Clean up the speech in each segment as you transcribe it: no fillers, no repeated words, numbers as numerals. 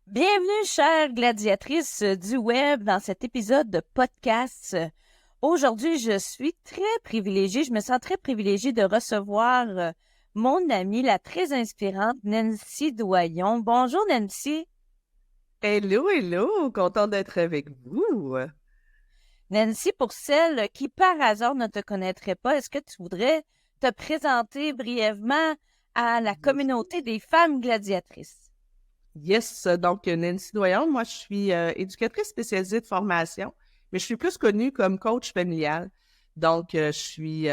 Bienvenue, chères gladiatrices du web, dans cet épisode de podcast. Aujourd'hui, je suis très privilégiée, je me sens très privilégiée de recevoir mon amie, la très inspirante Nancy Doyon. Bonjour, Nancy. Hello, hello, content d'être avec vous. Nancy, pour celles qui par hasard ne te connaîtraient pas, est-ce que tu voudrais te présenter brièvement à la Yes, communauté des femmes gladiatrices? Yes, donc Nancy Doyon, moi je suis éducatrice spécialisée de formation, mais je suis plus connue comme coach familial. Donc, je suis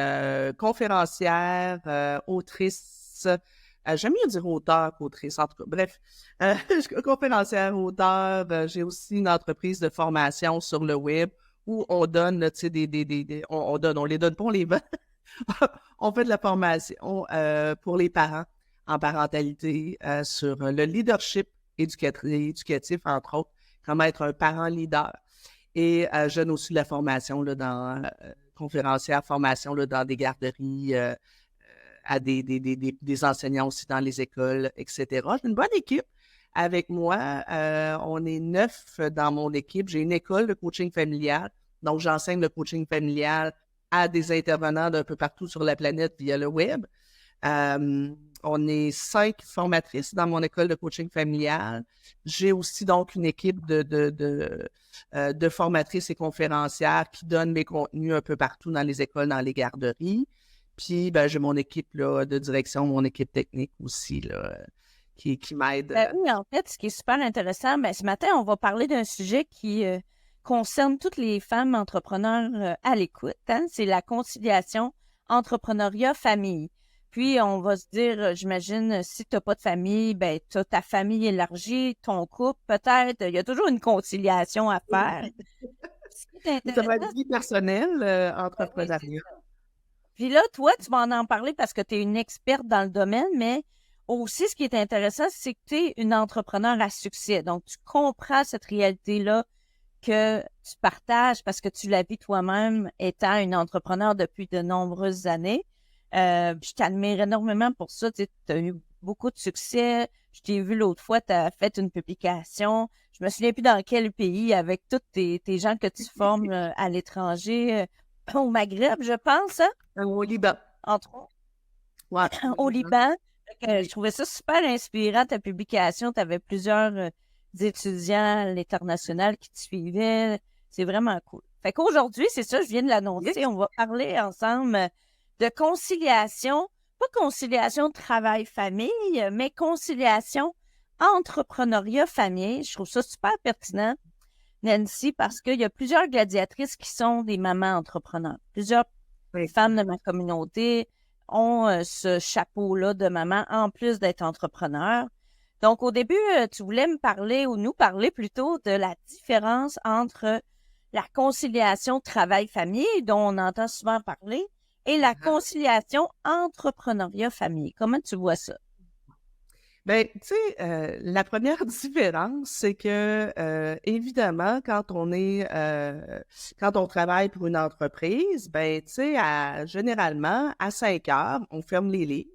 conférencière, autrice, j'aime mieux dire auteur qu'autrice, en tout cas. Bref, je suis conférencière, auteur, j'ai aussi une entreprise de formation sur le web où on donne, tu sais, on donne, on les donne pas, on les vend. On fait de la formation pour les parents en parentalité sur le leadership éducatif, entre autres, comment être un parent leader. Et je donne aussi de la formation là, dans conférencière, formation là, dans des garderies, à des enseignants aussi dans les écoles, etc. J'ai une bonne équipe avec moi. On est 9 dans mon équipe. J'ai une école de coaching familial. Donc, j'enseigne le coaching familial à des intervenants d'un peu partout sur la planète via le web. On est 5 formatrices dans mon école de coaching familial. J'ai aussi donc une équipe de formatrices et conférencières qui donnent mes contenus un peu partout dans les écoles, dans les garderies. Puis, ben, j'ai mon équipe là, de direction, mon équipe technique aussi là, qui m'aide. Oui, en fait, ce qui est super intéressant, ce matin, on va parler d'un sujet qui concerne toutes les femmes entrepreneurs à l'écoute, hein. C'est la conciliation entrepreneuriat-famille. Puis, on va se dire, j'imagine, si tu n'as pas de famille, ben, tu as ta famille élargie, ton couple, peut-être. Il y a toujours une conciliation à faire. Ce qui est Ça va intéressant, être vie personnelle, oui, c'est entrepreneuriat. ça. Puis là, toi, tu vas en parler parce que tu es une experte dans le domaine, mais aussi, ce qui est intéressant, c'est que tu es une entrepreneur à succès. Donc, tu comprends cette réalité-là que tu partages parce que tu la vis toi-même étant une entrepreneur depuis de nombreuses années. Je t'admire énormément pour ça. Tu as eu beaucoup de succès. Je t'ai vu l'autre fois, tu as fait une publication. Je me souviens plus dans quel pays avec tous tes gens que tu formes à l'étranger, au Maghreb, je pense, hein, Au Liban. entre autres, Ouais, au au Liban. Liban. Je Oui. trouvais ça super inspirant, ta publication. Tu avais plusieurs étudiants à l'international qui te suivaient. C'est vraiment cool. Fait qu'aujourd'hui, c'est ça, je viens de l'annoncer, Yes. on va parler ensemble de conciliation, pas conciliation travail-famille, mais conciliation entrepreneuriat-famille. Je trouve ça super pertinent, Nancy, parce qu'il y a plusieurs gladiatrices qui sont des mamans entrepreneurs. Plusieurs Oui. femmes de ma communauté ont ce chapeau-là de maman en plus d'être entrepreneur. Donc, au début, tu voulais me parler ou nous parler plutôt de la différence entre la conciliation travail-famille, dont on entend souvent parler, et la conciliation entrepreneuriat-famille. Comment tu vois ça? Ben, tu sais, la première différence, c'est que, évidemment, quand on travaille pour une entreprise, ben, tu sais, généralement, à 5 heures, on ferme les livres,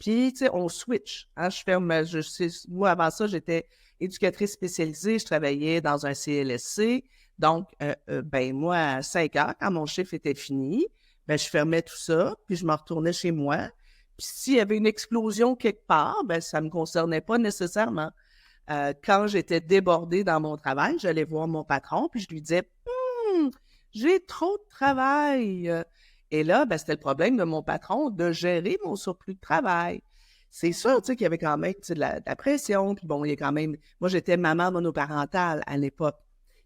puis, tu sais, on switch, hein, moi, avant ça, j'étais éducatrice spécialisée, je travaillais dans un CLSC, donc, ben, moi, à 5 heures, quand mon chiffre était fini, ben, je fermais tout ça, puis je me retournais chez moi. Puis s'il y avait une explosion quelque part, ben ça me concernait pas nécessairement. Quand j'étais débordée dans mon travail, j'allais voir mon patron, puis je lui disais j'ai trop de travail. Et là, ben, c'était le problème de mon patron de gérer mon surplus de travail. C'est sûr, tu sais, qu'il y avait quand même tu sais, de la pression. Puis bon, il y a quand même. Moi, j'étais maman monoparentale à l'époque.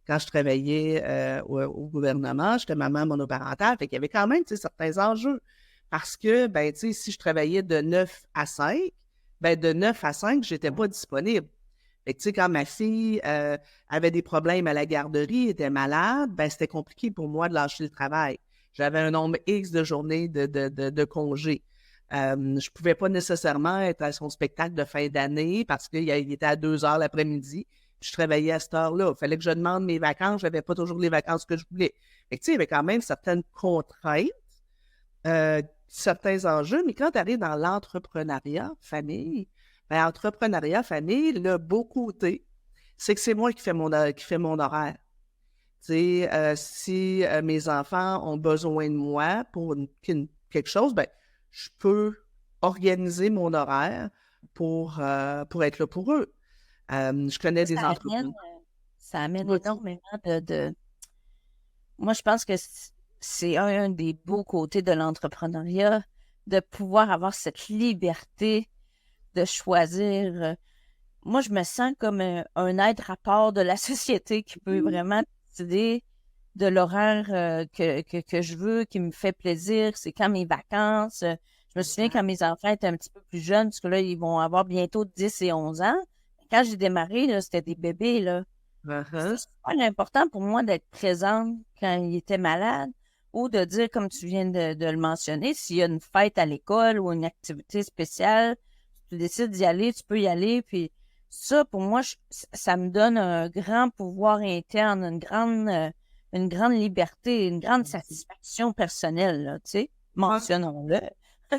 Quand je travaillais au gouvernement, j'étais maman monoparentale. Fait qu'il y avait quand même tu sais, certains enjeux. Parce que, ben, tu sais, si je travaillais de 9 à 5, ben, de 9 à 5, j'étais pas disponible. Fait que, tu sais, quand ma fille avait des problèmes à la garderie, était malade, ben, c'était compliqué pour moi de lâcher le travail. J'avais un nombre X de journées de congés. Je pouvais pas nécessairement être à son spectacle de fin d'année parce qu'il était à 2 heures l'après-midi. Puis je travaillais à cette heure-là. Il fallait que je demande mes vacances. J'avais pas toujours les vacances que je voulais. Fait que, tu sais, il y avait quand même certaines contraintes, certains enjeux. Mais quand tu arrives dans l'entrepreneuriat famille, ben, entrepreneuriat famille, le beau côté, c'est que c'est moi qui fais mon horaire. Tu sais, si mes enfants ont besoin de moi pour quelque chose, ben, je peux organiser mon horaire pour être là pour eux. Je connais des entreprises. Ça amène énormément de... Moi, je pense que c'est un des beaux côtés de l'entrepreneuriat, de pouvoir avoir cette liberté de choisir. Moi, je me sens comme un aide-rapport de la société qui peut vraiment décider de l'horaire que je veux, qui me fait plaisir. C'est quand mes vacances. Je me souviens quand mes enfants étaient un petit peu plus jeunes, parce que là, ils vont avoir bientôt 10 et 11 ans. Quand j'ai démarré, là, c'était des bébés, là. Uh-huh. C'est super important pour moi d'être présente quand ils étaient malades ou de dire, comme tu viens de le mentionner, s'il y a une fête à l'école ou une activité spéciale, tu décides d'y aller, tu peux y aller. Puis ça, pour moi, ça me donne un grand pouvoir interne, une grande liberté, une grande satisfaction personnelle, là, tu sais. Mentionnons-le.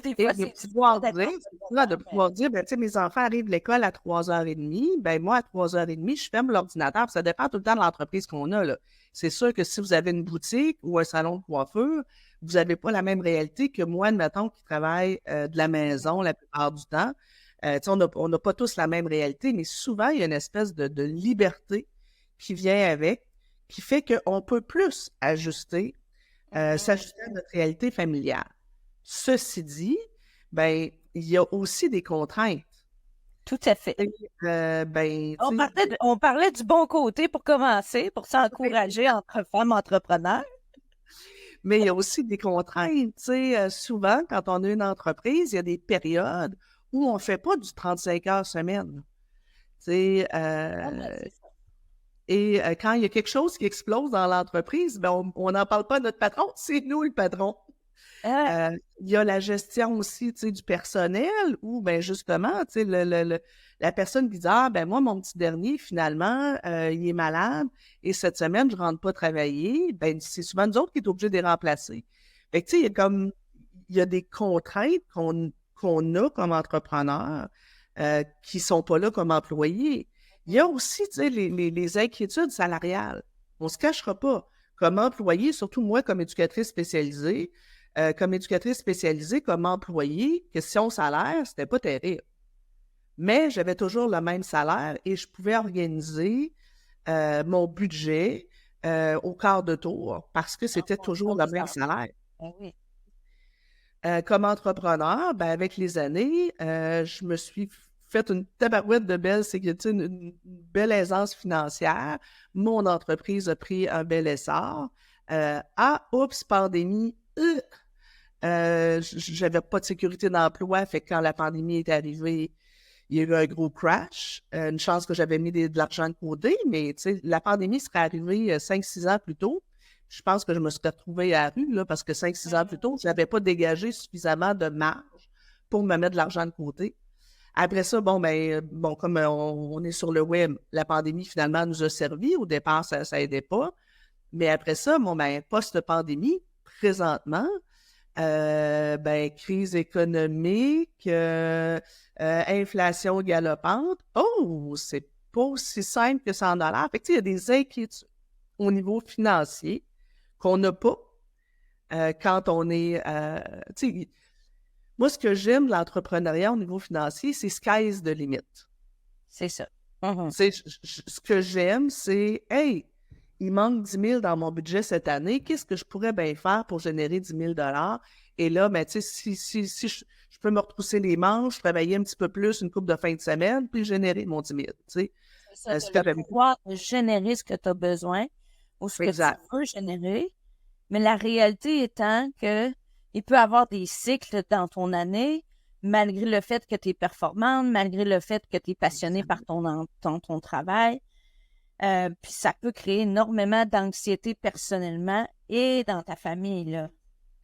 Des Et fois, de c'est pouvoir difficile dire, d'être c'est ça, de mais pouvoir dire, ben, tu sais, mes enfants arrivent de l'école à 3h30, ben, moi, à 3h30, je ferme l'ordinateur, puis ça dépend tout le temps de l'entreprise qu'on a, là. C'est sûr que si vous avez une boutique ou un salon de coiffure, vous n'avez pas la même réalité que moi, admettons, qui travaille de la maison la plupart du temps. Tu sais, on n'a pas tous la même réalité, mais souvent, il y a une espèce de liberté qui vient avec, qui fait qu'on peut plus ajuster, s'ajuster à notre réalité familiale. Ceci dit, ben, il y a aussi des contraintes. tout à fait. Ben, tu sais, On parlait du bon côté pour commencer, pour s'encourager entre femmes entrepreneurs. mais il y a aussi des contraintes. Tu sais, souvent, quand on a une entreprise, il y a des périodes où on ne fait pas du 35 heures semaine. Tu sais, C'est ça. et quand il y a quelque chose qui explose dans l'entreprise, ben, on n'en parle pas à notre patron, c'est nous le patron. Il y a la gestion aussi, tu sais, du personnel où, ben justement, tu sais, la personne qui dit, ah, ben moi, mon petit dernier, finalement, il est malade et cette semaine, je rentre pas travailler, ben c'est souvent nous autres qui est obligés de les remplacer. Fait que, tu sais, il y a des contraintes qu'on a comme entrepreneur qui sont pas là comme employés. Il y a aussi, tu sais, les inquiétudes salariales. On se cachera pas. Comme employé, surtout moi, comme éducatrice spécialisée, comme employée, question salaire, c'était pas terrible. Mais j'avais toujours le même salaire et je pouvais organiser mon budget au quart de tour parce que c'était toujours le même salaire. Oui. Comme entrepreneur, ben, avec les années, je me suis fait une tabarouette de belle sécurité, une belle aisance financière. Mon entreprise a pris un bel essor. Oups, pandémie, j'avais pas de sécurité d'emploi, fait que quand la pandémie est arrivée, il y a eu un gros crash. Une chance que j'avais mis de l'argent de côté, mais la pandémie serait arrivée 5-6 ans plus tôt. Je pense que je me serais retrouvée à la rue, là, parce que 5-6 ans plus tôt, je n'avais pas dégagé suffisamment de marge pour me mettre de l'argent de côté. Après ça, comme on est sur le web, la pandémie finalement nous a servi. Au départ, ça aidait pas. Mais après ça, post-pandémie, présentement, crise économique, inflation galopante. Oh, c'est pas aussi simple que ça en a l'air. Fait que, il y a des inquiétudes au niveau financier qu'on n'a pas quand on est... moi, ce que j'aime de l'entrepreneuriat au niveau financier, c'est sky is the limit. C'est ça. Ce que j'aime, c'est, hey, il manque 10 000 dans mon budget cette année, qu'est-ce que je pourrais bien faire pour générer 10 000 $? Et là, ben, tu sais, si je peux me retrousser les manches, travailler un petit peu plus une couple de fin de semaine, puis générer mon 10 000, tu sais. C'est ça, de pouvoir générer ce que tu as besoin ou ce que Exact. tu veux générer. Mais la réalité étant que il peut y avoir des cycles dans ton année, malgré le fait que tu es performante, malgré le fait que tu es passionné par ton travail. Puis ça peut créer énormément d'anxiété personnellement et dans ta famille, là.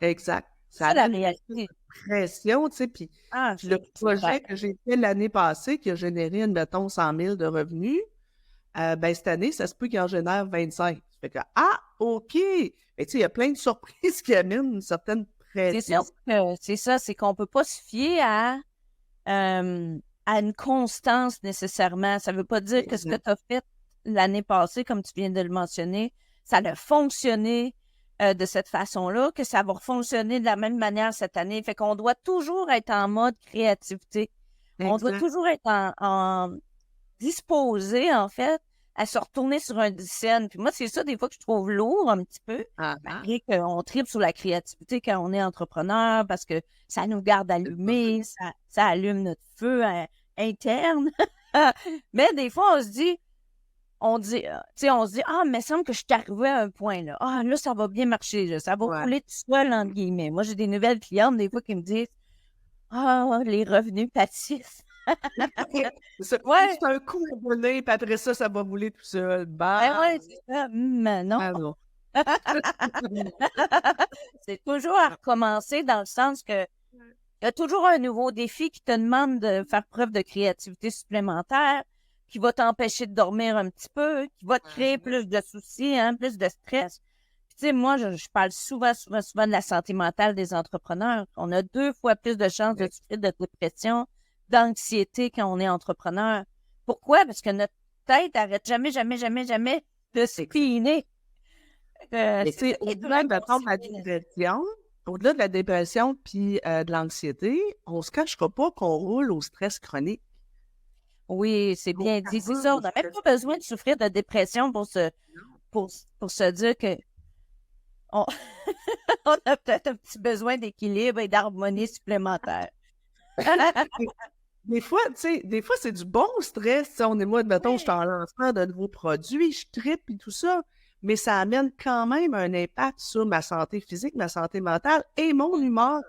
Exact. C'est la réalité. Pression, tu sais, puis le projet que j'ai fait l'année passée, qui a généré, mettons, 100 000 de revenus, cette année, ça se peut qu'il en génère 25. Fait que, OK! Mais tu sais, il y a plein de surprises qui amènent une certaine pression. C'est ça, c'est qu'on peut pas se fier à une constance nécessairement. Ça veut pas dire que ce que tu as fait l'année passée, comme tu viens de le mentionner, ça a fonctionné de cette façon-là, que ça va fonctionner de la même manière cette année. Fait qu'on doit toujours être en mode créativité. On doit Exact. toujours être en disposé, en fait, à se retourner sur un scène. Puis moi, c'est ça, des fois, que je trouve lourd un petit peu, Ah, ah. malgré qu'on tripe sur la créativité quand on est entrepreneur, parce que ça nous garde allumés, ça allume notre feu interne. Mais des fois, tu sais, on se dit, ah, mais il semble que je suis arrivée à un point, là. Ah, là, ça va bien marcher, là. Ça va Ouais. rouler tout seul, entre guillemets. Moi, j'ai des nouvelles clientes, des fois, qui me disent, ah, les revenus passifs. C'est Ouais, c'est un coup à donner, puis après ça va rouler tout seul. ben Bah, ouais, c'est ça. Mais non. ah non. C'est toujours à recommencer dans le sens que il y a toujours un nouveau défi qui te demande de faire preuve de créativité supplémentaire, qui va t'empêcher de dormir un petit peu, qui va te créer plus de soucis, hein, plus de stress. Puis, tu sais, moi, je parle souvent de la santé mentale des entrepreneurs. On a 2 fois plus de chances de souffrir de dépression, d'anxiété quand on est entrepreneur. Pourquoi? Parce que notre tête n'arrête jamais, jamais, jamais, jamais de spinner. Mais tu sais, au-delà de la dépression puis de l'anxiété, on se cachera pas qu'on roule au stress chronique. Oui, c'est bien dit. C'est ça. On n'a même pas besoin de souffrir de dépression pour se dire que on, on a peut-être un petit besoin d'équilibre et d'harmonie supplémentaire. Des fois, tu sais, c'est du bon stress. Tu sais, on est moi, mettons, je suis en lancement de nouveaux produits, je trippe et tout ça, mais ça amène quand même un impact sur ma santé physique, ma santé mentale et mon humeur.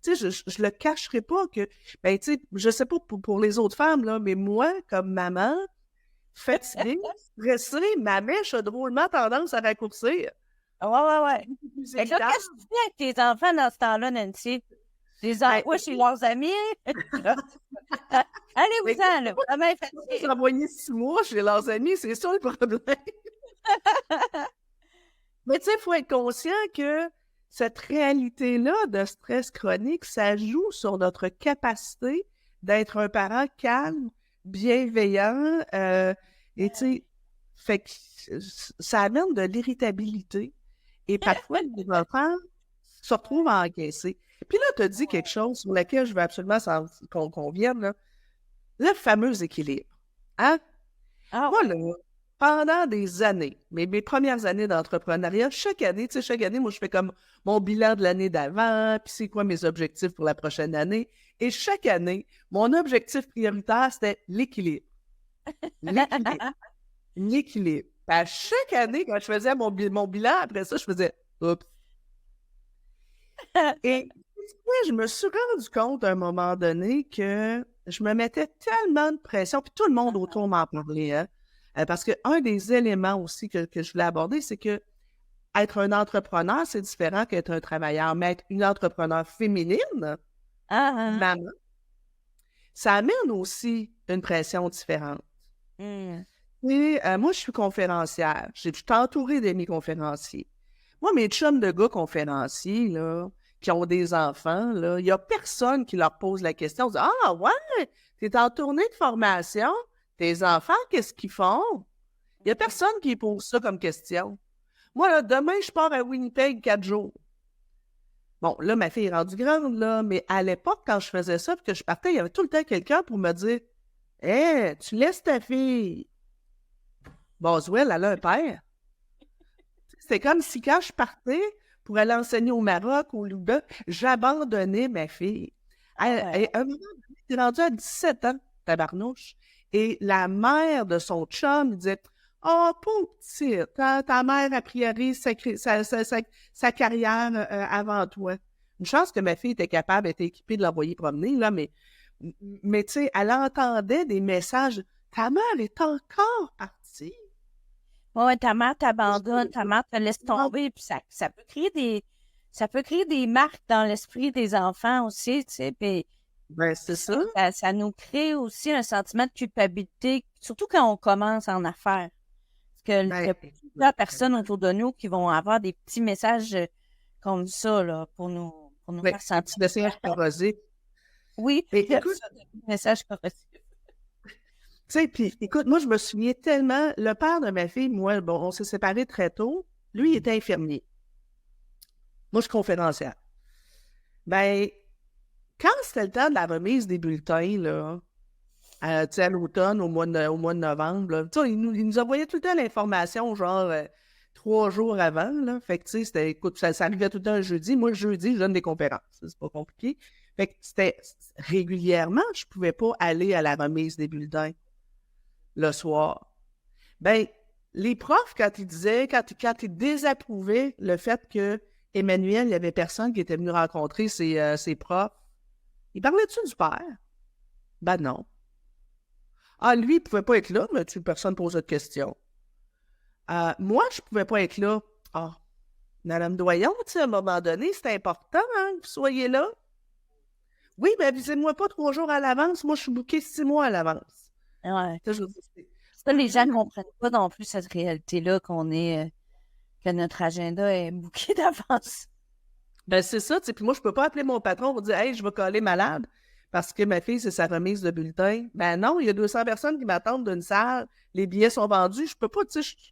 Tu sais, je le cacherai pas que, ben, tu sais, je sais pas pour les autres femmes, là, mais moi, comme maman, fatiguée, stressée, ma mèche a drôlement tendance à raccourcir. Ouais. Plus Fait que là, efficace. qu'est-ce que tu fais avec tes enfants dans ce temps-là, Nancy? Tu les Ben, envoies chez leurs amis? mais Allez-vous-en, là. Maman est ils fatiguée. sont envoyés 6 mois chez leurs amis, c'est ça le problème. Mais tu sais, il faut être conscient que cette réalité-là de stress chronique, ça joue sur notre capacité d'être un parent calme, bienveillant, et tu sais, fait que ça amène de l'irritabilité. Et parfois, les enfants se retrouvent à encaisser. Puis là, tu as dit quelque chose sur lequel je veux absolument qu'on vienne, là. Le fameux équilibre. Hein? Ah Moi, ouais. là, pendant des années, mes premières années d'entrepreneuriat, chaque année, tu sais, chaque année, moi, je fais comme mon bilan de l'année d'avant, puis c'est quoi mes objectifs pour la prochaine année. Et chaque année, mon objectif prioritaire, c'était l'équilibre. L'équilibre. L'équilibre. Puis à chaque année, quand je faisais mon bilan, après ça, je faisais « Oups ». Et je me suis rendu compte à un moment donné que je me mettais tellement de pression, puis tout le monde autour m'en parlait, hein. Parce qu'un des éléments aussi que je voulais aborder, c'est que être un entrepreneur, c'est différent qu'être un travailleur. Mais être une entrepreneur féminine, Ah, maman, ça amène aussi une pression différente. hmm. Et moi, je suis conférencière. Je suis entourée d'amis conférenciers. Moi, mes chums de gars conférenciers, là, qui ont des enfants, là, il n'y a personne qui leur pose la question. On dit, ah, ouais, t'es en tournée de formation. Tes enfants, qu'est-ce qu'ils font? Il n'y a personne qui pose ça comme question. Moi, là, demain, je pars à Winnipeg 4 jours. Bon, là, ma fille est rendue grande, là, mais à l'époque, quand je faisais ça, puis que je partais, il y avait tout le temps quelqu'un pour me dire, hé, tu laisses ta fille. Boswell, elle a un père. C'était comme si quand je partais pour aller enseigner au Maroc, au Liban, j'abandonnais ma fille. Un moment donné, elle est rendue à 17 ans, tabarnouche. Et la mère de son chum disait, oh, pauvre petite, ta mère a priorisé sa carrière avant toi. Une chance que ma fille était capable, était équipée de l'envoyer promener, là, mais tu sais, elle entendait des messages. Ta mère est encore partie. Ouais, ta mère t'abandonne, ta mère te laisse tomber, puis ça peut créer des marques dans l'esprit des enfants aussi, tu sais, puis Ben, c'est ça. ça nous crée aussi un sentiment de culpabilité, surtout quand on commence en affaires. Parce que il y a plusieurs personnes autour de nous qui vont avoir des petits messages comme ça, là, pour nous faire sentir. Petit message corrosif. Oui, Mais écoute, des messages corrosifs. sais, puis écoute, moi, je me souviens tellement, le père de ma fille, moi, bon, on s'est séparés très tôt. Lui, il était infirmier. Moi, je suis conférencière. Ben, quand c'était le temps de la remise des bulletins, là, tu sais, à l'automne, au mois de novembre, là, tu sais, il nous envoyait tout le temps l'information, genre 3 jours avant, là. Fait que, tu sais, c'était, écoute, ça arrivait tout le temps le jeudi. Moi, le jeudi, je donne des conférences. C'est pas compliqué. Fait que c'était régulièrement, je pouvais pas aller à la remise des bulletins le soir. Ben, les profs, quand ils désapprouvaient le fait que Emmanuel, il n'y avait personne qui était venu rencontrer ses profs, ils parlaient-tu du père? Ben non. Ah, lui, il ne pouvait pas être là, mais personne ne posait de questions. Moi, je ne pouvais pas être là. Ah, Madame Doyon, tu sais, à un moment donné, c'est important hein, que vous soyez là. Oui, mais avisez-moi pas 3 jours à l'avance. Moi, je suis booké 6 mois à l'avance. Ouais. Ça, je veux dire, Ça, les gens ne comprennent pas non plus cette réalité-là que notre agenda est booké d'avance. ben, c'est ça, tu sais. Puis moi, je peux pas appeler mon patron pour dire, hey, je vais coller malade parce que ma fille, c'est sa remise de bulletin. Ben non, il y a 200 personnes qui m'attendent d'une salle. Les billets sont vendus. Je peux pas, tu sais, je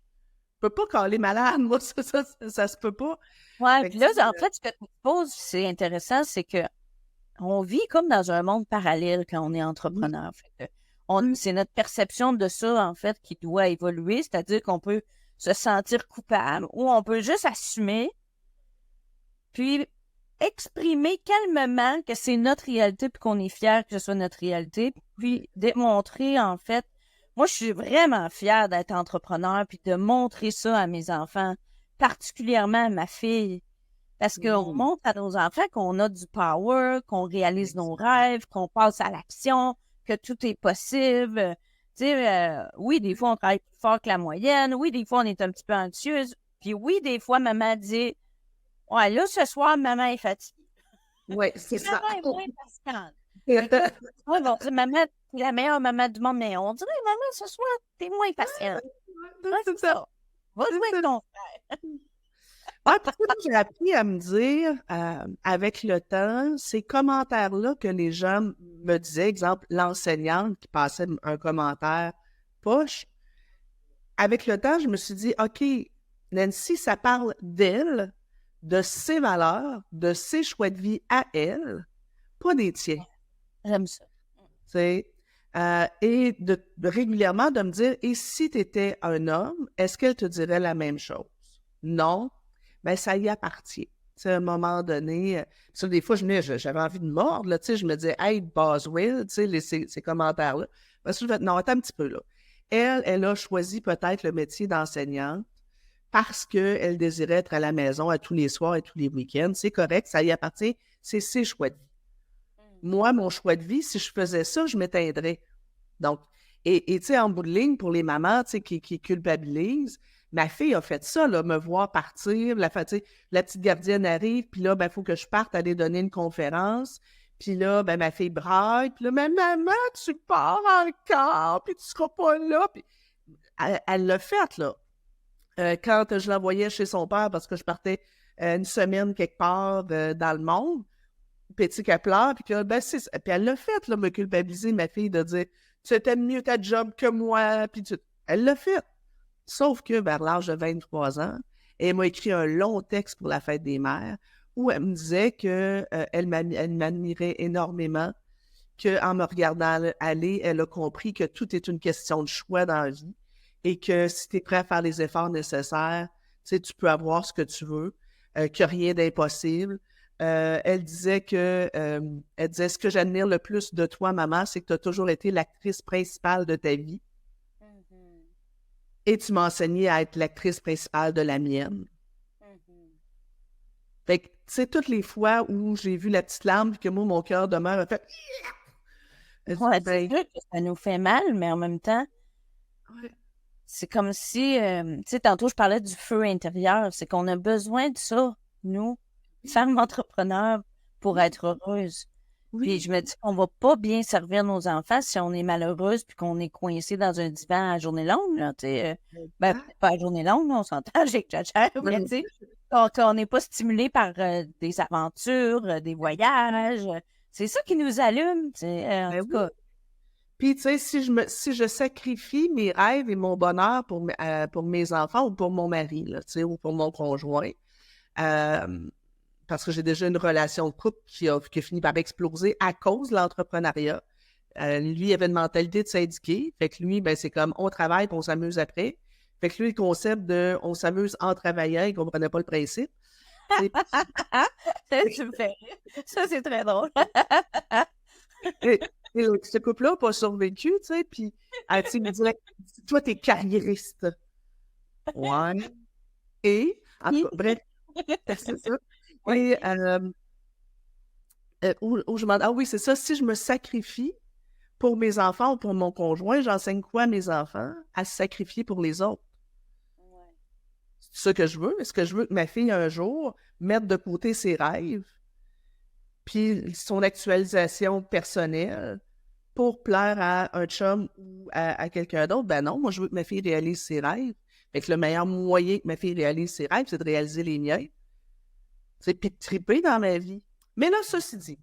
peux pas coller malade. Moi, ça se peut pas. Ouais, Fait puis que, là, tu sais, en fait, ce que tu poses, c'est intéressant, c'est que on vit comme dans un monde parallèle quand on est entrepreneur. Fait que c'est notre perception de ça, en fait, qui doit évoluer, c'est-à-dire qu'on peut se sentir coupable ou on peut juste assumer, puis exprimer calmement que c'est notre réalité puis qu'on est fier que ce soit notre réalité, puis démontrer, en fait, moi, je suis vraiment fière d'être entrepreneur puis de montrer ça à mes enfants, particulièrement à ma fille. Parce qu'on montre à nos enfants qu'on a du power, qu'on réalise nos rêves, qu'on passe à l'action, que tout est possible. Tu sais, oui, des fois, on travaille plus fort que la moyenne. Oui, des fois, on est un petit peu anxieuse. Puis oui, des fois, maman dit « Ouais, là, ce soir, maman est fatiguée. » oui, c'est ça. Maman est moins patiente. Ouais, bon, maman, t'es la meilleure maman du monde, mais on dirait, maman, ce soir, t'es moins patiente. Ouais, c'est ça. Va jouer avec ton frère. Ouais, parce que moi, j'ai appris à me dire, avec le temps, ces commentaires-là que les gens me disaient, exemple, l'enseignante qui passait un commentaire poche, avec le temps, je me suis dit, OK, Nancy, ça parle d'elle, de ses valeurs, de ses choix de vie à elle, pas des tiens. J'aime ça. Tu sais, et régulièrement de me dire, et si tu étais un homme, est-ce qu'elle te dirait la même chose? Non, ben ça y appartient. Tu sais, à un moment donné, ça, des fois, j'avais envie de mordre, là, tu sais, je me disais, hey, Boswell, tu sais, ces commentaires-là. Parce que je vais non, attends un petit peu, là. Elle a choisi peut-être le métier d'enseignante parce qu'elle désirait être à la maison à tous les soirs et tous les week-ends. C'est correct, ça y appartient, c'est ses choix de vie. Moi, mon choix de vie, si je faisais ça, je m'éteindrais. Donc, et tu sais, en bout de ligne, pour les mamans, tu sais, qui culpabilisent, ma fille a fait ça, là, me voir partir, la petite gardienne arrive, puis là, ben, il faut que je parte aller donner une conférence, puis là, ben, ma fille braille, puis là, mais maman, tu pars encore, puis tu seras pas là, puis elle l'a fait, là. Quand je l'envoyais chez son père, parce que je partais une semaine quelque part dans le monde, petit qu'elle pleure, puis que, ben, c'est ça. Puis elle l'a fait, là, me culpabiliser, ma fille, de dire, tu aimes mieux ta job que moi, puis elle l'a fait. Sauf que, vers l'âge de 23 ans, elle m'a écrit un long texte pour la fête des mères, où elle me disait que elle m'admirait énormément, qu'en me regardant aller, elle a compris que tout est une question de choix dans la vie, et que si tu es prêt à faire les efforts nécessaires, tu sais, tu peux avoir ce que tu veux, que rien d'impossible. Elle disait ce que j'admire le plus de toi, maman, c'est que tu as toujours été l'actrice principale de ta vie. Mm-hmm. Et tu m'as enseigné à être l'actrice principale de la mienne. Mm-hmm. Fait que, tu sais, toutes les fois où j'ai vu la petite larme, puis que moi, mon cœur de mère a fait... Ouais, c'est sûr que ça nous fait mal, mais en même temps, ouais. C'est comme si, tu sais, tantôt, je parlais du feu intérieur. C'est qu'on a besoin de ça, nous, femmes entrepreneurs, pour être heureuses. Oui. Puis je me dis qu'on va pas bien servir nos enfants si on est malheureuse puis qu'on est coincé dans un divan à journée longue, là, tu sais. Ben, pas à journée longue, on s'entend, j'ai que mais tu sais, qu'on n'est pas stimulé par des aventures, des voyages. C'est ça qui nous allume, tu sais, en tout cas. Puis, tu sais, si je sacrifie mes rêves et mon bonheur pour mes enfants ou pour mon mari, là, tu sais, ou pour mon conjoint, euh, parce que j'ai déjà une relation de couple qui a fini par exploser à cause de l'entrepreneuriat. Lui, il avait une mentalité de syndiqué. Fait que lui, ben, c'est comme on travaille puis on s'amuse après. Fait que lui, le concept de on s'amuse en travaillant, il comprenait pas le principe. Tu sais, Tu me fais rire. Ça, c'est très drôle. et ce couple-là n'a pas survécu, tu sais, puis tu sais, il me disait, toi, t'es carriériste. Ouais. Et, en tout cas, bref, c'est ça. Oui. Et, où je m'en... Ah oui, c'est ça, si je me sacrifie pour mes enfants ou pour mon conjoint, j'enseigne quoi à mes enfants? À se sacrifier pour les autres. Ouais. C'est ça que je veux. Est-ce que je veux que ma fille, un jour, mette de côté ses rêves, puis son actualisation personnelle, pour plaire à un chum ou à quelqu'un d'autre? Ben non, moi, je veux que ma fille réalise ses rêves. Fait que le meilleur moyen que ma fille réalise ses rêves, c'est de réaliser les miens. C'est puis de triper dans ma vie. Mais là, ceci dit,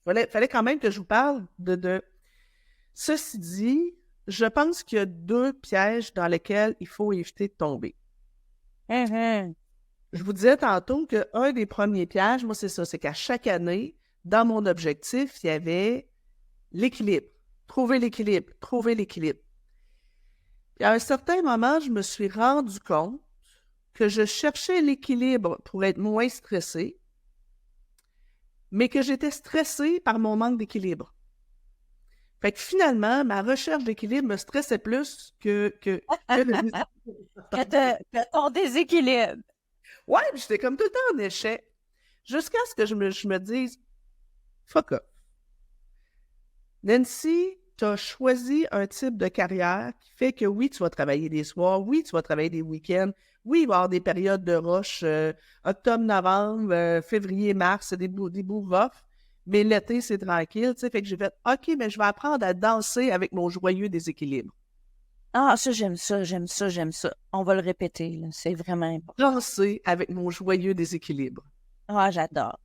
fallait quand même que je vous parle de... Ceci dit, je pense qu'il y a 2 pièges dans lesquels il faut éviter de tomber. Mhm. Je vous disais tantôt qu'un des premiers pièges, moi, c'est ça, c'est qu'à chaque année, dans mon objectif, il y avait l'équilibre. Trouver l'équilibre, trouver l'équilibre. Puis à un certain moment, je me suis rendu compte que je cherchais l'équilibre pour être moins stressée, mais que j'étais stressée par mon manque d'équilibre. Fait que finalement, ma recherche d'équilibre me stressait plus que le Que ton déséquilibre. Ouais, puis j'étais comme tout le temps en échec. Jusqu'à ce que je me dise, fuck up. Nancy, tu as choisi un type de carrière qui fait que oui, tu vas travailler des soirs, oui, tu vas travailler des week-ends, oui, il va y avoir des périodes de rush, octobre, novembre, février, mars, c'est des bouts rough, mais l'été, c'est tranquille, tu sais, fait que j'ai fait, OK, mais je vais apprendre à danser avec mon joyeux déséquilibre. Ah, ça, j'aime ça, j'aime ça, j'aime ça. On va le répéter, là. C'est vraiment important. Danser avec mon joyeux déséquilibre. Ah, j'adore.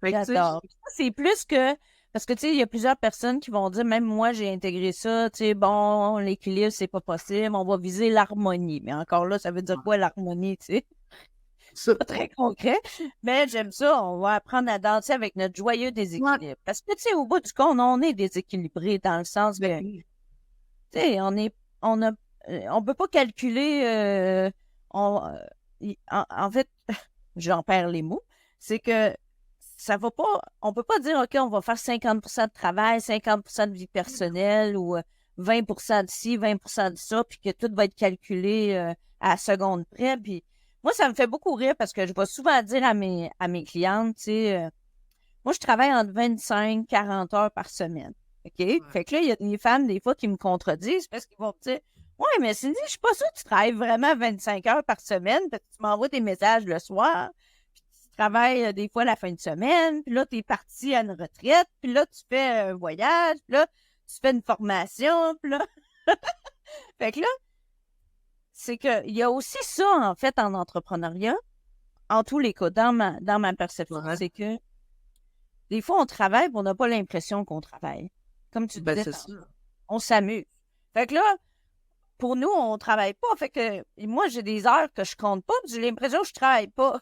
Fait que, tu sais, J'adore. C'est plus que... Parce que, tu sais, il y a plusieurs personnes qui vont dire, même moi, j'ai intégré ça, tu sais, bon, l'équilibre, c'est pas possible, on va viser l'harmonie. Mais encore là, ça veut dire quoi, l'harmonie, tu sais? ça, Pas très concret. Mais j'aime ça, on va apprendre à danser avec notre joyeux déséquilibre. Parce que, tu sais, au bout du compte, on est déséquilibré dans le sens que, tu sais, on peut pas calculer, en fait, j'en perds les mots, c'est que ça va pas, on peut pas dire, OK, on va faire 50% de travail, 50% de vie personnelle ou 20% de ci, 20% de ça, puis que tout va être calculé à la seconde près. Puis moi, ça me fait beaucoup rire parce que je vais souvent dire à mes clientes, tu sais, moi, je travaille entre 25 40 heures par semaine. OK? Ouais. Fait que là, il y a des femmes, des fois, qui me contredisent parce qu'ils vont me dire, ouais, mais Cindy, je suis pas sûre que tu travailles vraiment 25 heures par semaine parce que tu m'envoies des messages le soir, puis tu travailles des fois la fin de semaine, puis là, tu es parti à une retraite, puis là, tu fais un voyage, puis là, tu fais une formation, puis là... Fait que là, c'est que il y a aussi ça, en fait, en entrepreneuriat, en tous les cas, dans ma perception, Ouais. c'est que des fois, on travaille, puis on n'a pas l'impression qu'on travaille. Comme tu Ben, disais, c'est ça. on s'amuse. Fait que là, pour nous, on travaille pas. Fait que moi, j'ai des heures que je compte pas, puis j'ai l'impression que je travaille pas.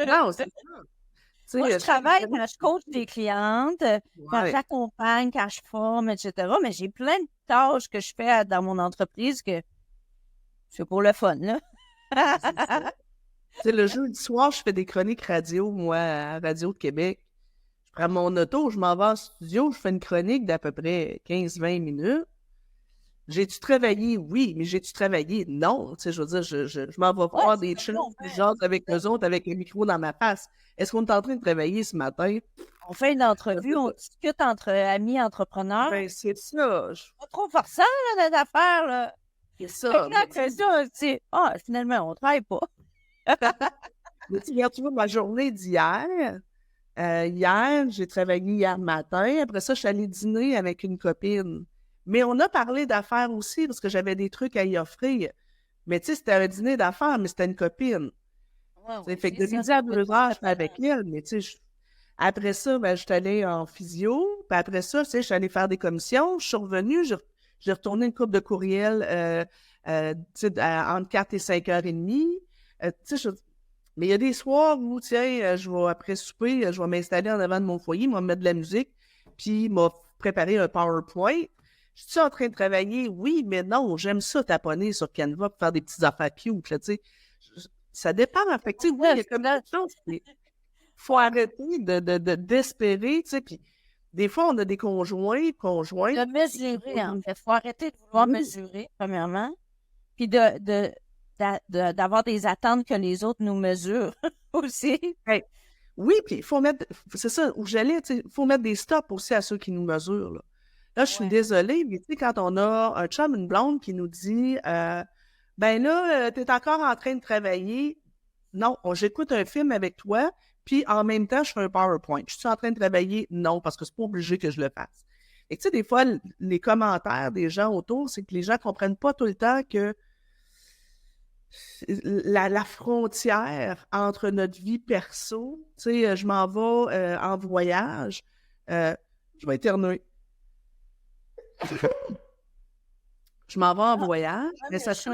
Non, c'est ça. Moi, Tu je sais, travaille quand je coach des clientes, quand ouais. j'accompagne, quand je forme, etc. Mais j'ai plein de tâches que je fais dans mon entreprise que c'est pour le fun, là. C'est ça. Tu sais, le jeudi soir, je fais des chroniques radio, moi, à Radio de Québec. Je prends mon auto, je m'en vais en studio, je fais une chronique d'à peu près 15-20 minutes. J'ai-tu travaillé? Oui, mais j'ai-tu travaillé? Non. Tu sais, je veux dire, je m'en vais voir des chums, puis j'entre avec eux autres avec un micro dans ma face. Est-ce qu'on est en train de travailler ce matin? On fait une entrevue, on discute entre amis entrepreneurs. Ben, c'est ça. Pas trop forçant, là, notre affaire, là. C'est Fait ça. que là, après ça, tu sais, finalement, on travaille pas. Mais tu regardes, tu vois, ma journée d'hier, hier, j'ai travaillé hier matin. Après ça, je suis allée dîner avec une copine. Mais on a parlé d'affaires aussi parce que j'avais des trucs à y offrir. Mais tu sais, c'était un dîner d'affaires, mais c'était une copine. Ouais, Fait que de midi à 2 heures, j'étais avec elle. Mais tu sais, après ça, ben, je suis allée en physio. Puis après ça, tu sais, je suis allée faire des commissions. Je suis revenue, J'ai retourné une couple de courriels entre 4 et 5h30. Mais il y a des soirs où, tiens, je vais, après souper, je vais m'installer en avant de mon foyer, me mettre de la musique, puis m'a préparé un PowerPoint. Je suis en train de travailler? Oui, mais non, j'aime ça taponner sur Canva pour faire des petites affaires cute, là, tu sais. Ça dépend, en fait. Tu sais, oui, il y a comme quelque chose. Il faut arrêter d'espérer, tu sais, puis des fois, on a des conjointes. De mesurer, en fait. Il faut arrêter de vouloir mesurer, premièrement, puis d'avoir des attentes que les autres nous mesurent aussi. Hey, oui, puis il faut mettre, c'est ça, où j'allais, tu sais, il faut mettre des stops aussi à ceux qui nous mesurent, là. Là, je suis désolée, mais tu sais, quand on a un chum, une blonde qui nous dit ben là, t'es encore en train de travailler. Non, j'écoute un film avec toi, puis en même temps, je fais un PowerPoint. Je suis en train de travailler? Non, parce que c'est pas obligé que je le fasse. Et tu sais, des fois, les commentaires des gens autour, c'est que les gens comprennent pas tout le temps que la frontière entre notre vie perso, tu sais, je m'en vais en voyage, je vais éternuer. Je m'en vais en voyage, mais ça se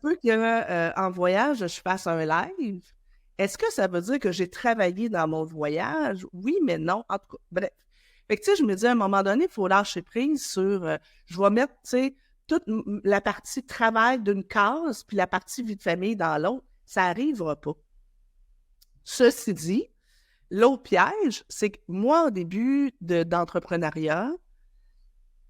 peut qu'en voyage, je fasse un live. Est-ce que ça veut dire que j'ai travaillé dans mon voyage? Oui, mais non. En tout cas, bref. Fait que, tu sais, je me dis, à un moment donné, il faut lâcher prise sur... je vais mettre, tu sais, toute la partie travail d'une case, puis la partie vie de famille dans l'autre. Ça n'arrivera pas. Ceci dit, l'autre piège, c'est que moi, au début d'entrepreneuriat,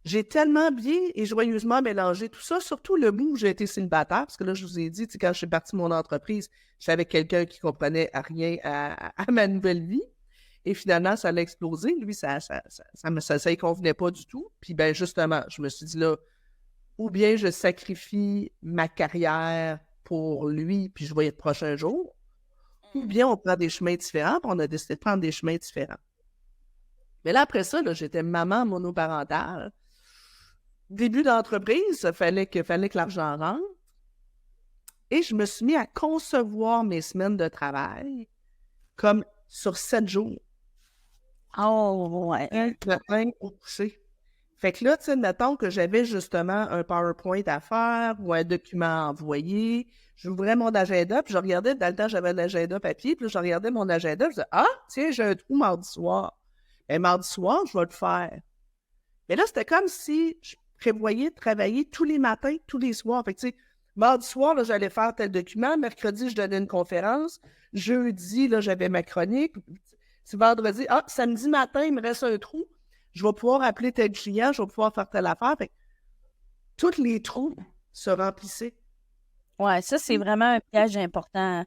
j'ai tellement bien et joyeusement mélangé tout ça, surtout le bout où j'ai été célibataire, parce que là, je vous ai dit, quand je suis partie de mon entreprise, j'étais avec quelqu'un qui comprenait rien à ma nouvelle vie. Et finalement, ça l'a explosé. Lui, ça y convenait pas du tout. Puis, ben justement, je me suis dit là, ou bien je sacrifie ma carrière pour lui, puis je vais être prochain jour, ou bien on prend des chemins différents, puis on a décidé de prendre des chemins différents. Mais là, après ça, là, j'étais maman monoparentale. Début d'entreprise, il fallait que l'argent rentre. Et je me suis mis à concevoir mes semaines de travail comme sur 7 jours. Oh, ouais. Le matin au coucher. Fait que là, tu sais, mettons que j'avais justement un PowerPoint à faire ou un document à envoyer. J'ouvrais mon agenda, puis je regardais, dans le temps, j'avais l'agenda papier, puis là, je regardais mon agenda, je disais, ah, tiens, j'ai un trou mardi soir. Et mardi soir, je vais le faire. Mais là, c'était comme si je prévoyais de travailler tous les matins, tous les soirs. Fait que, tu sais, mardi soir, là, j'allais faire tel document. Mercredi, je donnais une conférence. Jeudi, là, j'avais ma chronique. C'est vendredi. Ah, samedi matin, il me reste un trou. Je vais pouvoir appeler tel client, je vais pouvoir faire telle affaire. Fait que tous les trous se remplissaient. Ouais, ça, c'est vraiment un piège important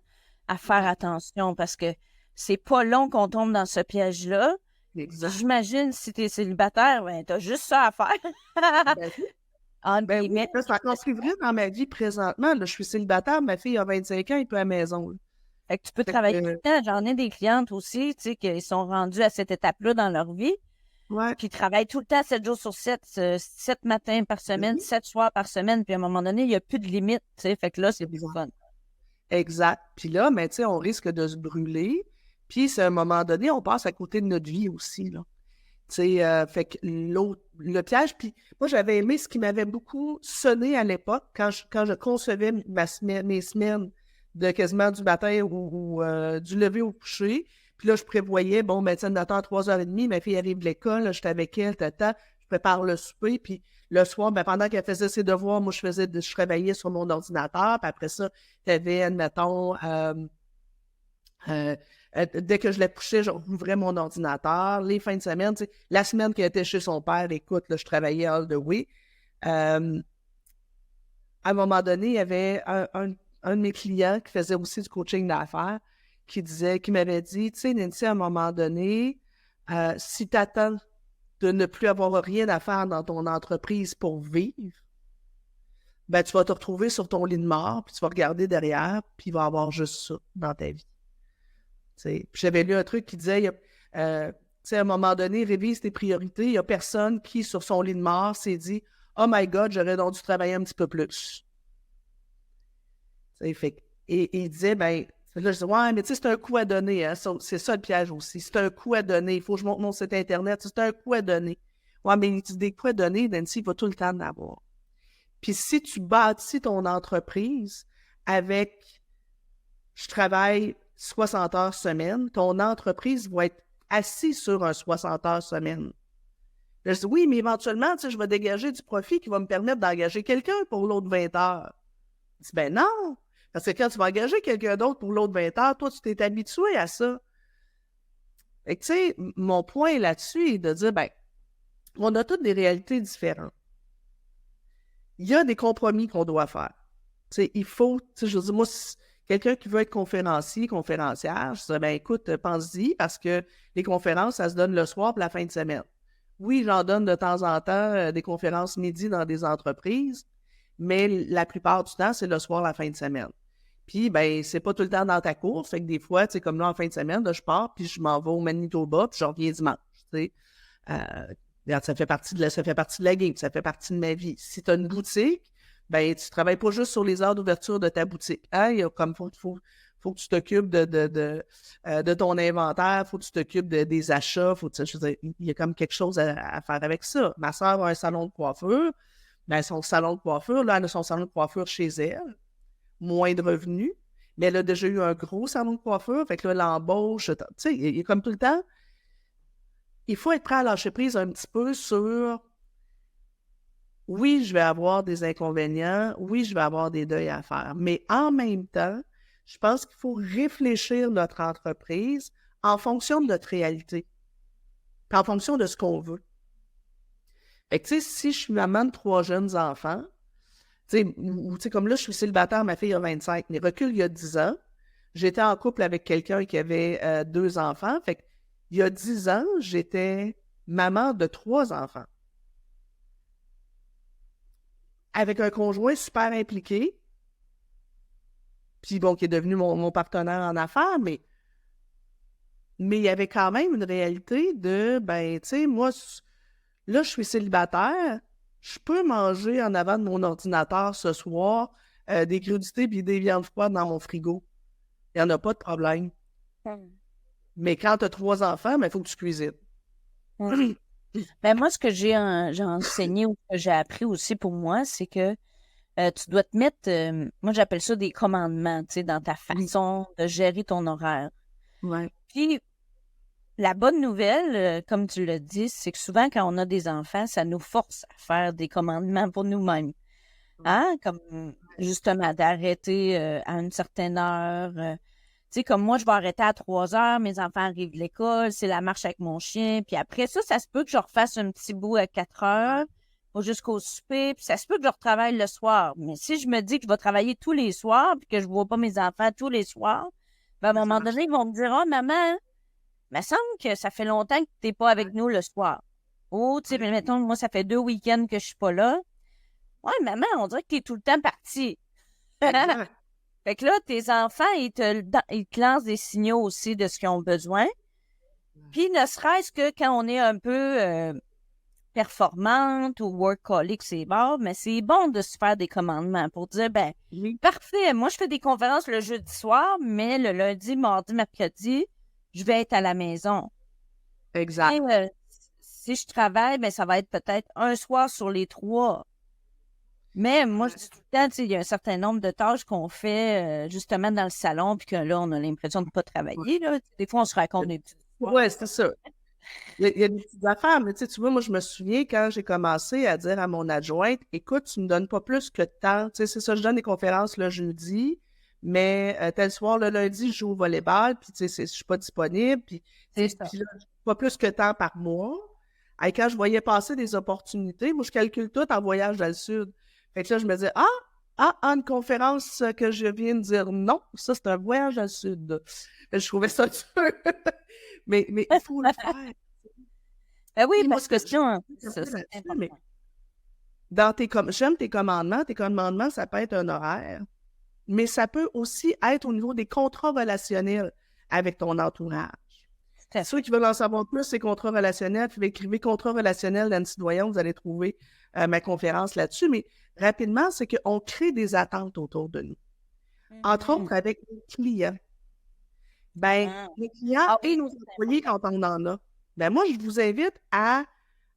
à faire attention parce que c'est pas long qu'on tombe dans ce piège-là. Exact. J'imagine, si tu es célibataire, ben, tu as juste ça à faire. Oui, ça construit vrai dans ma vie présentement. Là, je suis célibataire, ma fille a 25 ans, elle peut à la maison. Là. Fait que tu peux travailler tout le temps. J'en ai des clientes aussi, tu sais, qui sont rendues à cette étape-là dans leur vie. Ouais. Puis ils travaillent tout le temps 7 jours sur 7, 7 matins par semaine, 7 soirs par semaine. Puis à un moment donné, il n'y a plus de limite, tu sais. Fait que là, c'est plus fun. Exact. Puis là, mais tu sais, on risque de se brûler. Puis, à un moment donné, on passe à côté de notre vie aussi, là. Tu sais, fait que le piège, puis moi, j'avais aimé ce qui m'avait beaucoup sonné à l'époque, quand je concevais mes semaines de quasiment du matin ou du lever au coucher. Puis là, je prévoyais, bon, ben, tiens, on attend 3h30, ma fille arrive de l'école, là, j'étais avec elle, je prépare le souper, puis le soir, ben, pendant qu'elle faisait ses devoirs, moi, je travaillais sur mon ordinateur, puis après ça, t'avais, admettons, dès que je la couchais, je rouvrais mon ordinateur. Les fins de semaine, tu sais, la semaine qu'elle était chez son père, écoute, là, je travaillais all the way. À un moment donné, il y avait un de mes clients qui faisait aussi du coaching d'affaires qui m'avait dit, tu sais, Nancy, à un moment donné, si tu attends de ne plus avoir rien à faire dans ton entreprise pour vivre, ben tu vas te retrouver sur ton lit de mort, puis tu vas regarder derrière, puis il va y avoir juste ça dans ta vie. Puis j'avais lu un truc qui disait, à un moment donné, révise tes priorités. Il n'y a personne qui, sur son lit de mort, s'est dit « Oh my God, j'aurais dû travailler un petit peu plus. » Et il disait, ben, Là, je dis, ouais, mais tu sais, c'est un coût à donner, hein. C'est ça le piège aussi. C'est un coût à donner. Il faut que je monte mon site Internet. C'est un coût à donner. Ouais, mais des coûts à donner, Nancy, il va tout le temps en avoir. Puis si tu bâtis ton entreprise avec je travaille 60 heures semaine, ton entreprise va être assise sur un 60 heures semaine. Là, je dis, oui, mais éventuellement, tu sais, je vais dégager du profit qui va me permettre d'engager quelqu'un pour l'autre 20 heures. Je dis, ben non, parce que quand tu vas engager quelqu'un d'autre pour l'autre 20 heures, toi, tu t'es habitué à ça. Et tu sais, mon point là-dessus est de dire, ben, on a toutes des réalités différentes. Il y a des compromis qu'on doit faire. Tu sais, il faut, tu sais, je veux dire, moi, quelqu'un qui veut être conférencier, conférencière, je dis, ben écoute, pense-y, parce que les conférences, ça se donne le soir pour la fin de semaine. Oui, j'en donne de temps en temps des conférences midi dans des entreprises, mais la plupart du temps, c'est le soir, la fin de semaine. Puis, ben, c'est pas tout le temps dans ta course, fait que des fois, tu sais, comme là, en fin de semaine, là, je pars, puis je m'en vais au Manitoba, puis je reviens dimanche, tu sais. Regarde, ça fait partie de la game, ça fait partie de ma vie. Si tu as une boutique, ben tu travailles pas juste sur les heures d'ouverture de ta boutique. Hein? Il y a comme faut que tu t'occupes de ton inventaire, faut que tu t'occupes des achats, je veux dire, il y a comme quelque chose à faire avec ça. Ma soeur a un salon de coiffure, ben son salon de coiffure, là, elle a son salon de coiffure chez elle, moins de revenus, mais elle a déjà eu un gros salon de coiffure, fait que là, l'embauche, tu sais, il y a comme tout le temps, il faut être prêt à lâcher prise un petit peu sur oui, je vais avoir des inconvénients, oui, je vais avoir des deuils à faire, mais en même temps, je pense qu'il faut réfléchir notre entreprise en fonction de notre réalité, puis en fonction de ce qu'on veut. Fait que, tu sais, si je suis maman de 3 jeunes enfants, tu sais, comme là, je suis célibataire, ma fille a 25, mais recule il y a 10 ans, j'étais en couple avec quelqu'un qui avait 2 enfants, fait que, il y a 10 ans, j'étais maman de 3 enfants. Avec un conjoint super impliqué, puis bon, qui est devenu mon partenaire en affaires, mais il y avait quand même une réalité de, ben, tu sais, moi, là, je suis célibataire, je peux manger en avant de mon ordinateur ce soir des crudités puis des viandes froides dans mon frigo. Il n'y en a pas de problème. Mais quand tu as 3 enfants, il faut que tu cuisines. Ben moi, ce que j'ai enseigné ou que j'ai appris aussi pour moi, c'est que tu dois te mettre, moi j'appelle ça des commandements, tu sais, dans ta façon de gérer ton horaire. Ouais. Puis, la bonne nouvelle, comme tu l'as dit, c'est que souvent, quand on a des enfants, ça nous force à faire des commandements pour nous-mêmes. Hein? Comme, justement, d'arrêter à une certaine heure. Tu sais, comme moi, je vais arrêter à 3 heures, mes enfants arrivent de l'école, c'est la marche avec mon chien. Puis après ça se peut que je refasse un petit bout à 4 heures jusqu'au souper. Puis ça se peut que je retravaille le soir. Mais si je me dis que je vais travailler tous les soirs puis que je vois pas mes enfants tous les soirs, ben, à un moment donné, ils vont me dire, « Ah, maman, il me semble que ça fait longtemps que tu n'es pas avec nous le soir. » Oh, tu sais, mettons, moi, ça fait 2 week-ends que je suis pas là. Ouais, maman, on dirait que tu es tout le temps partie. Fait que là, tes enfants, ils te lancent des signaux aussi de ce qu'ils ont besoin. Puis, ne serait-ce que quand on est un peu performante ou workaholic, c'est bon, mais c'est bon de se faire des commandements pour dire, ben, parfait, moi, je fais des conférences le jeudi soir, mais le lundi, mardi, mercredi, je vais être à la maison. Exact. Et, si je travaille, ben, ça va être peut-être un soir sur les 3. Mais moi, je dis tout le temps, tu sais, il y a un certain nombre de tâches qu'on fait justement dans le salon, puis que là, on a l'impression de ne pas travailler. Là. Des fois, on se raconte des petites histoires. Oui, c'est ça. Il y a des petites affaires, mais tu vois, moi, je me souviens quand j'ai commencé à dire à mon adjointe, écoute, tu me donnes pas plus que de temps. Tu sais, c'est ça, je donne des conférences le jeudi, mais tel soir, le lundi, je joue au volleyball, puis tu sais, je suis pas disponible, puis là, pas plus que temps par mois. Et quand je voyais passer des opportunités, moi, je calcule tout en voyage dans le sud. Fait que là, je me disais, une conférence que je viens de dire non, ça, c'est un voyage dans le sud. Je trouvais ça dur. mais il faut le faire. Ben oui, parce que sinon, c'est important. J'aime tes commandements, ça peut être un horaire, mais ça peut aussi être au niveau des contrats relationnels avec ton entourage. Ceux qui veulent en savoir plus, c'est contrats relationnels. Vous écrivez contrats relationnels Nancy Doyon, vous allez trouver ma conférence là-dessus. Mais rapidement, c'est qu'on crée des attentes autour de nous. Entre autres, avec les clients. Ben, Ah. les clients Ah et oui, nos ça, c'est employés quand on en a. Ben, moi, je vous invite à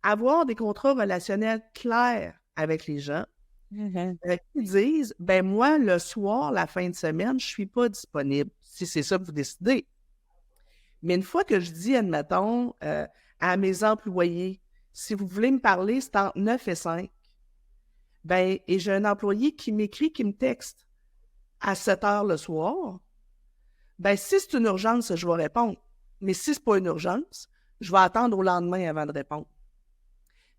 avoir des contrats relationnels clairs avec les gens important. qui disent, ben moi, le soir, la fin de semaine, je suis pas disponible, si c'est ça que vous décidez. Mais une fois que je dis, admettons, à mes employés, si vous voulez me parler, c'est entre 9 et 5, ben, et j'ai un employé qui m'écrit, qui me texte à 7 heures le soir, ben, si c'est une urgence, je vais répondre. Mais si c'est pas une urgence, je vais attendre au lendemain avant de répondre.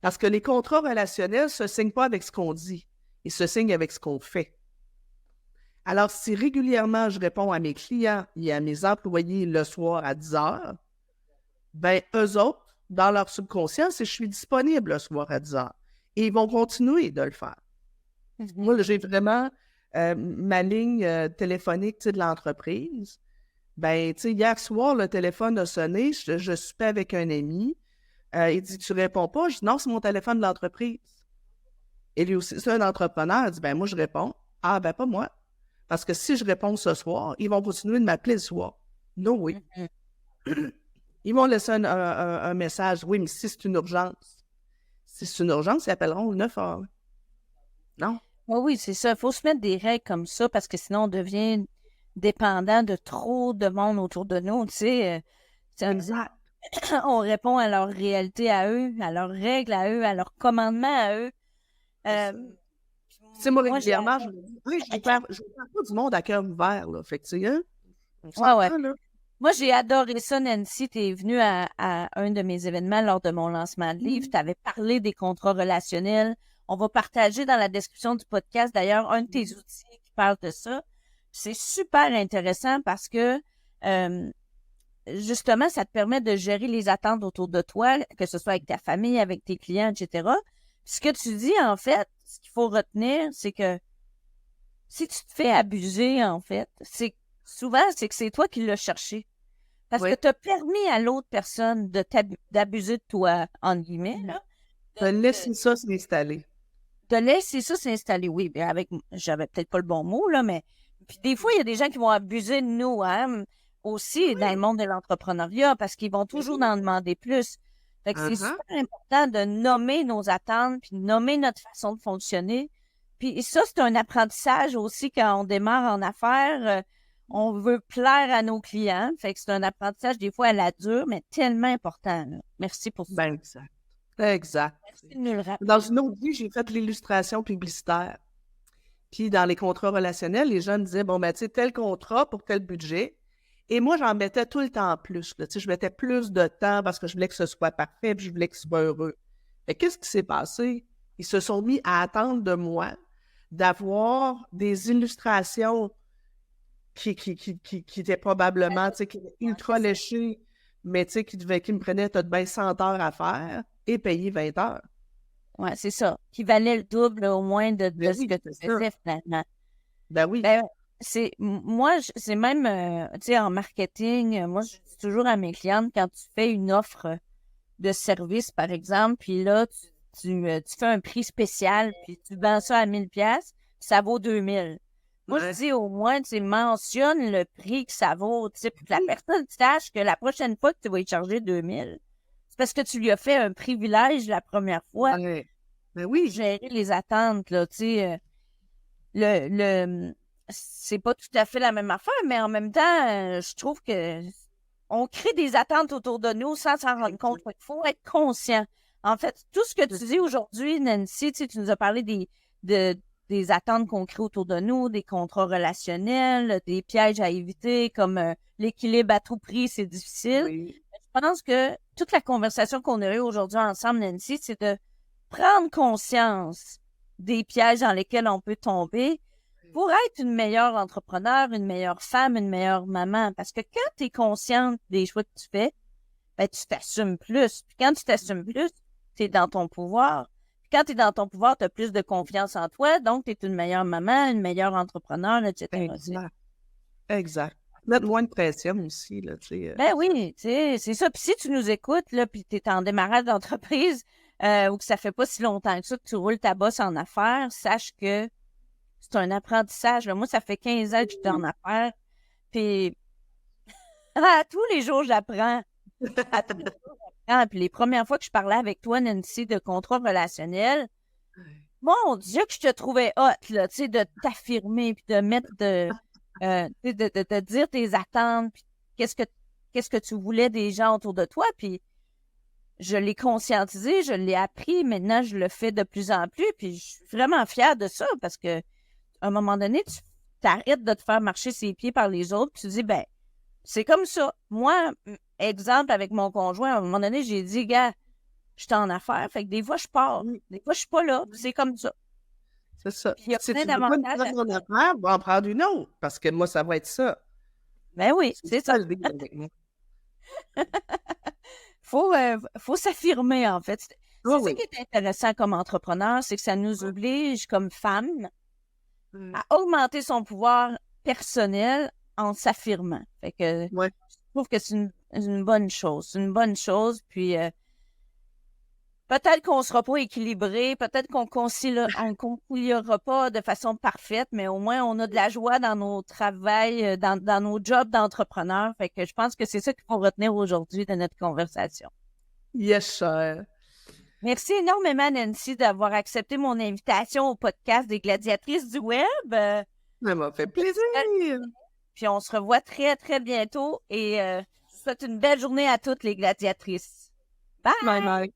Parce que les contrats relationnels ne se signent pas avec ce qu'on dit, ils se signent avec ce qu'on fait. Alors, si régulièrement je réponds à mes clients et à mes employés le soir à 10 heures, ben eux autres, dans leur subconscient, c'est que je suis disponible le soir à 10 heures. Et ils vont continuer de le faire. Moi, là, j'ai vraiment ma ligne téléphonique de l'entreprise. Ben, tu sais, hier soir, le téléphone a sonné, je soupais avec un ami. Il dit, tu réponds pas? Je dis, non, c'est mon téléphone de l'entreprise. Et lui aussi, c'est un entrepreneur. Il dit, ben, moi, je réponds. Ah, ben, pas moi. Parce que si je réponds ce soir, ils vont continuer de m'appeler le soir. Non, oui. Ils vont laisser un message. Oui, mais si c'est une urgence. Si c'est une urgence, ils appelleront 9 heures. Non? Oui, oui, c'est ça. Il faut se mettre des règles comme ça parce que sinon on devient dépendant de trop de monde autour de nous. Tu sais, Exact. on répond à leur réalité à eux, à leurs règles à eux, à leurs commandements à eux. Euh, Tu sais, moi, moi, j'ai... régulièrement, je me dis, oui, je vais faire pas du monde à cœur ouvert, là. Fait que, tu sais, hein, on Ouais, ouais. s'entend, là. Moi, j'ai adoré ça, Nancy. Tu es venue à un de mes événements lors de mon lancement de livre. Tu avais parlé des contrats relationnels. On va partager dans la description du podcast, d'ailleurs, un de tes outils qui parle de ça. C'est super intéressant parce que, justement, ça te permet de gérer les attentes autour de toi, que ce soit avec ta famille, avec tes clients, etc. Puis ce que tu dis, en fait, ce qu'il faut retenir, c'est que si tu te fais abuser, en fait, c'est que c'est toi qui l'as cherché. Parce que Oui. tu as permis à l'autre personne d'abuser de toi, entre guillemets, là, De laisser ça s'installer. de laisser ça s'installer. Oui, bien j'avais peut-être pas le bon mot, là, mais puis des fois, il y a des gens qui vont abuser de nous, hein, aussi dans le monde de l'entrepreneuriat, parce qu'ils vont toujours en demander plus. Fait que c'est super important de nommer nos attentes, puis de nommer notre façon de fonctionner. Puis ça, c'est un apprentissage aussi quand on démarre en affaires. On veut plaire à nos clients. Fait que c'est un apprentissage des fois à la dure, mais tellement important, là. Merci pour ça. Ben, exact. Exact. Merci de nous le rappeler. Dans une autre vie, j'ai fait de l'illustration publicitaire. Puis dans les contrats relationnels, les gens me disaient, bon, ben, tu sais, tel contrat pour tel budget. Et moi, j'en mettais tout le temps plus, là. Tu sais, je mettais plus de temps parce que je voulais que ce soit parfait, puis je voulais que ce soit heureux. Mais qu'est-ce qui s'est passé? Ils se sont mis à attendre de moi d'avoir des illustrations qui étaient probablement, tu sais, qui étaient ultra léchées, mais tu sais, qui me prenaient peut-être bien 100 heures à faire et payer 20 heures. Ouais, c'est ça. Qui valait le double au moins de Ben ce oui, que tu c'est ça. faisais finalement. Ben oui. Ben, moi, c'est même, tu sais, en marketing, moi, je dis toujours à mes clientes, quand tu fais une offre de service, par exemple, puis là, tu fais un prix spécial, puis tu vends ça à 1000$, ça vaut 2000. Moi, je Ouais. dis au moins, tu mentionnes le prix que ça vaut, tu sais, pour que la personne sache que la prochaine fois que tu vas y charger 2000, c'est parce que tu lui as fait un privilège la première fois Ouais. Ben pour oui. gérer les attentes, là, tu sais. C'est pas tout à fait la même affaire, mais en même temps, je trouve que on crée des attentes autour de nous sans s'en rendre compte. Il faut être conscient. En fait, tout ce que tu dis aujourd'hui, Nancy, tu sais, tu nous as parlé des attentes qu'on crée autour de nous, des contrats relationnels, des pièges à éviter, comme l'équilibre à tout prix, c'est difficile. Oui. Je pense que toute la conversation qu'on a eue aujourd'hui ensemble, Nancy, c'est de prendre conscience des pièges dans lesquels on peut tomber pour être une meilleure entrepreneur, une meilleure femme, une meilleure maman. Parce que quand tu es consciente des choix que tu fais, ben, tu t'assumes plus. Puis quand tu t'assumes plus, tu es dans ton pouvoir. Puis quand tu es dans ton pouvoir, tu as plus de confiance en toi. Donc, tu es une meilleure maman, une meilleure entrepreneur, etc. Exact. Exact. Mettre moins de pression aussi, là, tu sais. Ben oui, tu sais, c'est ça. Puis si tu nous écoutes, là, puis tu es en démarrage d'entreprise, ou que ça fait pas si longtemps que ça que tu roules ta bosse en affaires, sache que c'est un apprentissage. Là. Moi, ça fait 15 ans que j'étais en affaires, puis À tous les jours, j'apprends. À tous les jours, j'apprends. Puis les premières fois que je parlais avec toi, Nancy, de contrat relationnel, mon Dieu, que je te trouvais hot, là, tu sais, de t'affirmer, puis de mettre tu sais, de dire tes attentes, puis qu'est-ce que tu voulais des gens autour de toi, puis je l'ai conscientisé, je l'ai appris, maintenant je le fais de plus en plus, puis je suis vraiment fière de ça, parce que à un moment donné, tu t'arrêtes de te faire marcher ses pieds par les autres, puis tu dis, ben, c'est comme ça. Moi, exemple, avec mon conjoint, à un moment donné, j'ai dit, gars, je suis en affaires, fait que des fois, je pars. Des fois, je suis pas là, puis c'est comme ça. C'est ça. Puis il y a Si plein tu veux pas une d'avantages à prendre en ça. affaires, va en prendre une autre, parce que moi, ça va être ça. Ben oui, C'est c'est ça. ça le deal avec moi. Faut s'affirmer, en fait. Ah C'est ça oui. qui est intéressant comme entrepreneur, c'est que ça nous oblige, comme femmes, Mm. à augmenter son pouvoir personnel en s'affirmant. Fait que je Ouais. trouve que c'est une bonne chose. C'est une bonne chose. Puis peut-être qu'on ne sera pas équilibré, peut-être qu'on ne conciliera pas de façon parfaite, mais au moins on a de la joie dans nos travails, dans nos jobs d'entrepreneur. Fait que je pense que c'est ça qu'il faut retenir aujourd'hui de notre conversation. Yes, cher. Merci énormément, Nancy, d'avoir accepté mon invitation au podcast des gladiatrices du web. Ça m'a fait plaisir. Puis on se revoit très, très bientôt et je vous souhaite une belle journée à toutes les gladiatrices. Bye! Bye bye.